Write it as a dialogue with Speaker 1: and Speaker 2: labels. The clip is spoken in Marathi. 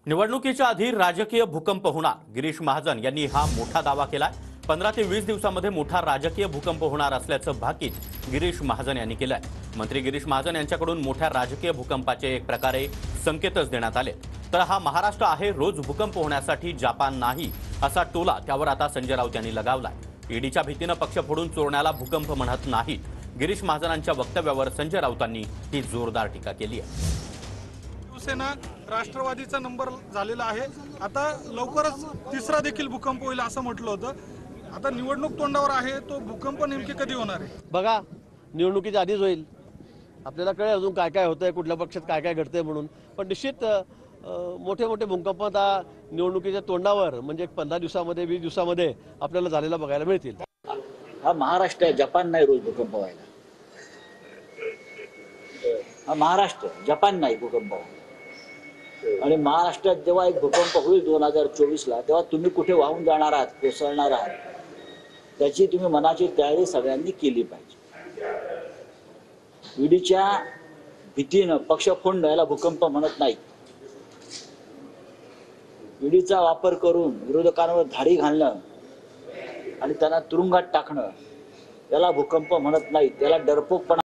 Speaker 1: निवडणुकीच्या आधी राजकीय भूकंप होणार, गिरीश महाजन यांनी हा मोठा दावा केलाय। 15 ते 20 दिवसांमध्ये मोठा राजकीय भूकंप होणार असल्याचं भाकीत गिरीश महाजन यांनी केलंय। मंत्री गिरीश महाजन यांच्याकडून मोठ्या राजकीय भूकंपाचे एक प्रकारे संकेतच देण्यात आले। तर हा महाराष्ट्र आहे, रोज भूकंप होण्यासाठी जपान नाही, असा टोला त्यावर आता संजय राऊत यांनी लगावलाय। ईडीच्या भीतीनं पक्ष फोडून चोरण्याला भूकंप म्हणत नाहीत। गिरीश महाजनांच्या वक्तव्यावर संजय राऊतांनी ही जोरदार टीका केली आहे।
Speaker 2: शिवसेना राष्ट्रवादीचा नंबर झालेला आहे। आता लवकरच तिसरा देखील भूकंप होईल असं म्हटलं होतं। आता निवडणूक तोंडावर आहे, तो भूकंप नेमके कधी होणार आहे?
Speaker 3: बघा, निवडणुकीच्या आधीच होईल। आपल्याला कळेल अजून काय काय होतंय, कुठल्या पक्षात काय काय घडतंय म्हणून। पण निश्चित मोठे मोठे भूकंप आता निवडणुकीच्या तोंडावर म्हणजे 15 दिवसामध्ये 20 दिवसामध्ये आपल्याला झालेला बघायला मिळतील।
Speaker 4: हा महाराष्ट्र आहे, जपान नाही रोज भूकंप व्हायला। हा महाराष्ट्र, जपान नाही भूकंप व्हायला। आणि महाराष्ट्रात जेव्हा एक भूकंप होईल 2024ला, तेव्हा तुम्ही कुठे वाहून जाणार आहात, कोसळणार आहात, त्याची तुम्ही मनाची तयारी सगळ्यांनी केली पाहिजे। ईडीच्या भीतीनं पक्ष फोडणं याला भूकंप म्हणत नाही। ईडीचा वापर करून विरोधकांवर धाडी घालणं आणि त्यांना तुरुंगात टाकणं याला भूकंप म्हणत नाही, त्याला डरपोकपणा